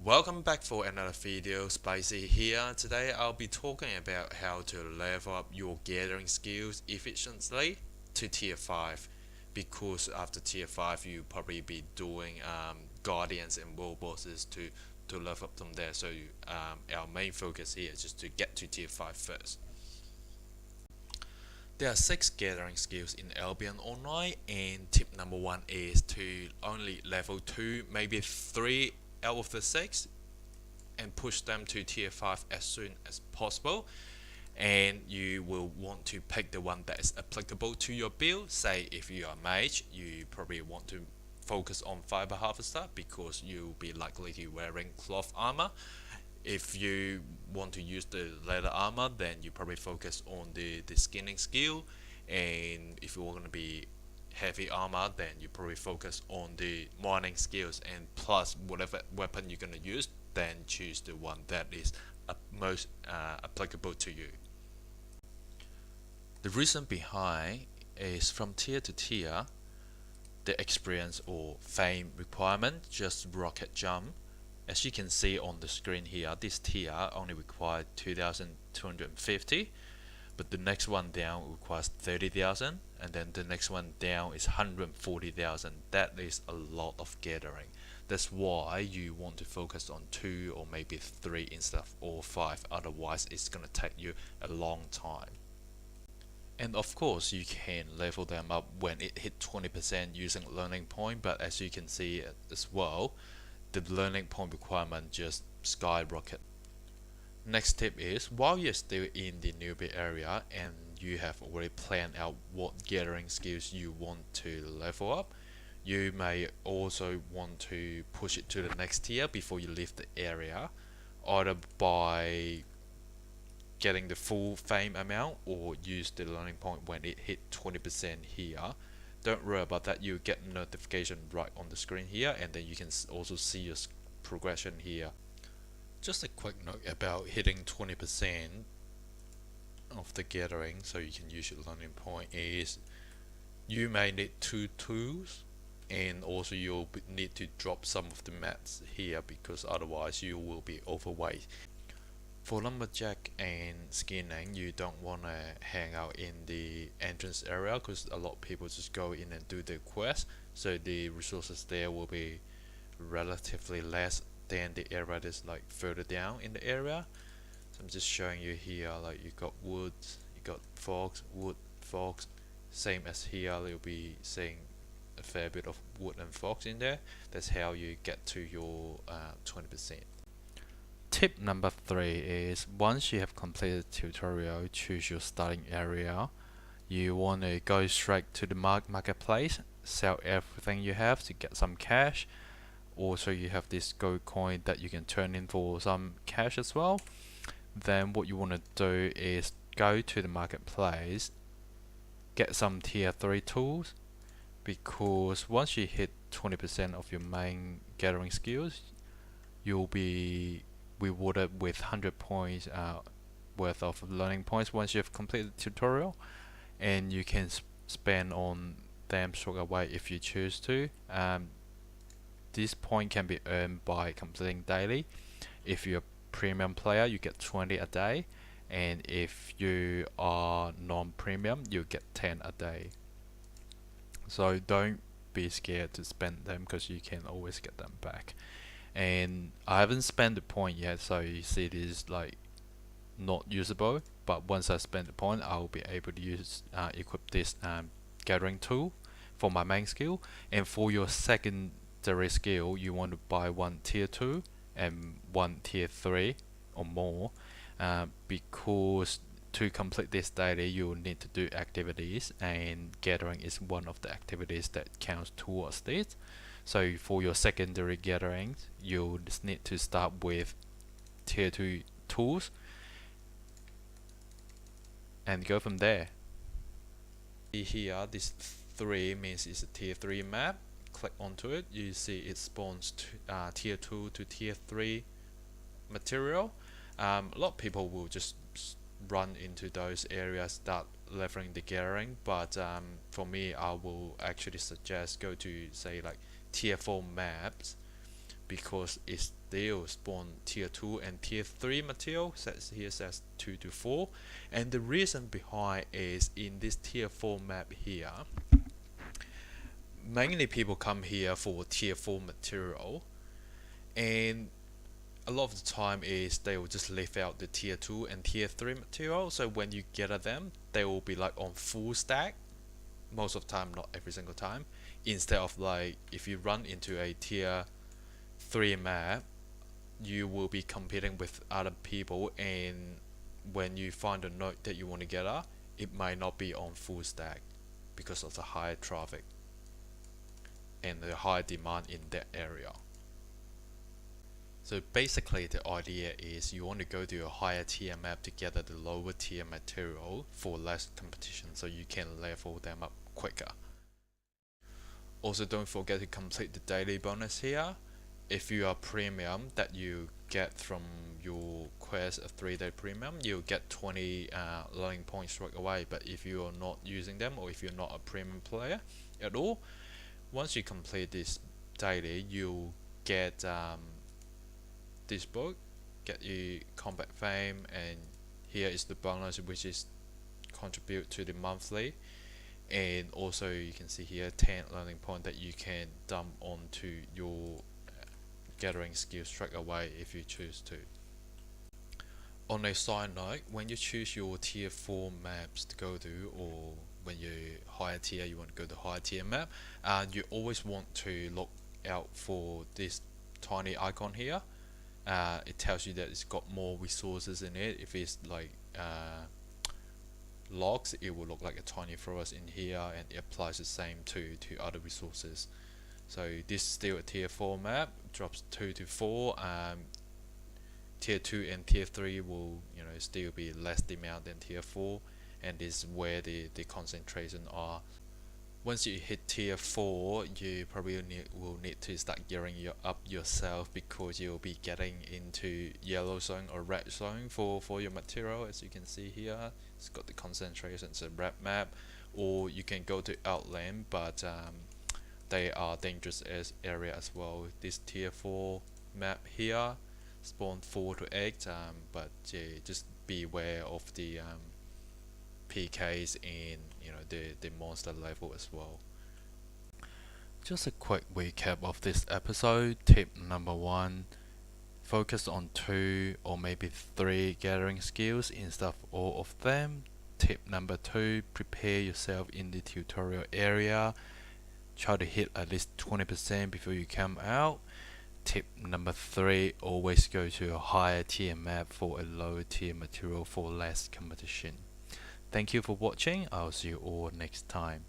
Welcome back for another video. Spicy here. Today I'll be talking about how to level up your gathering skills efficiently to tier 5, because after tier 5 you probably be doing guardians and world bosses to level up them there. So our main focus here is just to get to tier 5 first. There are 6 gathering skills in Albion Online, and tip number 1 is to only level 2, maybe 3 out of the 6, and push them to tier 5 as soon as possible. And you will want to pick the one that is applicable to your build. Say if you are mage, you probably want to focus on fiber harvester because you'll be likely to be wearing cloth armor. If you want to use the leather armor, then you probably focus on the skinning skill. And if you're going to be heavy armor, then you probably focus on the mining skills, and plus whatever weapon you're going to use, then choose the one that is most applicable to you. The reason behind is from tier to tier, the experience or fame requirement just rocket jump. As you can see on the screen here, this tier only required 2,250, but the next one down requires 30,000, and then the next one down is 140,000. That is a lot of gathering. That's why you want to focus on 2 or maybe 3 instead of all 5, otherwise it's gonna take you a long time. And of course you can level them up when it hit 20% using learning point, but as you can see as well, the learning point requirement just skyrocket. Next tip is, while you're still in the newbie area and you have already planned out what gathering skills you want to level up, you may also want to push it to the next tier before you leave the area, either by getting the full fame amount or use the learning point when it hit 20% here. Don't worry about that, you get notification right on the screen here, and then you can also see your progression here. Just a quick note about hitting 20% of the gathering so you can use your learning point is you may need 2 tools, and also you'll need to drop some of the mats here because otherwise you will be overweight. For lumberjack and skinning, you don't want to hang out in the entrance area because a lot of people just go in and do the quest, so the resources there will be relatively less than the area that's like further down in the area. So I'm just showing you here, like you got wood, you got fox, wood, fox, same as here. You'll be seeing a fair bit of wood and fox in there. That's how you get to your 20%. Tip number 3 is, once you have completed the tutorial, choose your starting area. You want to go straight to the marketplace, sell everything you have to get some cash. Also you have this gold coin that you can turn in for some cash as well. Then what you want to do is go to the marketplace, get some tier 3 tools, because once you hit 20% of your main gathering skills, you'll be rewarded with 100 points worth of learning points once you've completed the tutorial, and you can spend on them straight away if you choose to. This point can be earned by completing daily. If you're a premium player, you get 20 a day, and if you are non-premium, you get 10 a day. So don't be scared to spend them because you can always get them back. And I haven't spent the point yet, so you see it is like not usable, but once I spend the point, I'll be able to use equip this gathering tool for my main skill. And for your secondary skill, you want to buy 1 tier 2 and 1 tier 3 or more, because to complete this daily you will need to do activities, and gathering is one of the activities that counts towards this. So for your secondary gatherings, you just need to start with tier 2 tools and go from there. Here, this 3 means it's a tier 3 map. Click onto it, you see it spawns tier 2 to tier 3 material. A lot of people will just run into those areas, start leveling the gathering, but for me, I will actually suggest go to say like tier 4 maps because it still spawn tier 2 and tier 3 material. Here says 2 to 4, and the reason behind is in this tier 4 map here, mainly people come here for tier 4 material, and a lot of the time is they will just leave out the tier 2 and tier 3 material. So when you get at them, they will be like on full stack most of the time, not every single time, instead of like if you run into a tier 3 map, you will be competing with other people, and when you find a node that you want to get at, it might not be on full stack because of the high traffic and the high demand in that area. So basically the idea is you want to go to a higher tier map to get at the lower tier material for less competition, so you can level them up quicker. Also, don't forget to complete the daily bonus here. If you are premium that you get from your quest a 3-day premium, you'll get 20 learning points right away. But if you are not using them, or if you're not a premium player at all, once you complete this daily, you'll get this book, get you combat fame, and here is the bonus, which is contribute to the monthly. And also you can see here 10 learning point that you can dump onto your gathering skill straight away if you choose to. On a side note, when you choose your tier 4 maps to go to, or when you're higher tier, you want to go to higher tier map, you always want to look out for this tiny icon here. It tells you that it's got more resources in it. If it's like logs, it will look like a tiny forest in here, and it applies the same to other resources. So this is still a tier 4 map, drops 2 to 4. Tier 2 and tier 3 will still be less demand than tier 4, and this is where the concentration are. Once you hit tier 4, you probably will need to start gearing up yourself, because you'll be getting into yellow zone or red zone for your material. As you can see here, it's got the concentration, it's a red map, or you can go to Outland, but they are dangerous area as well. This tier 4 map here spawn 4 to 8, but just beware of the PKs and the monster level as well. Just a quick recap of this episode. Tip number 1, focus on 2 or maybe 3 gathering skills instead of all of them. Tip number 2, prepare yourself in the tutorial area. Try to hit at least 20% before you come out. Tip number 3, always go to a higher tier map for a lower tier material for less competition. Thank you for watching. I'll see you all next time.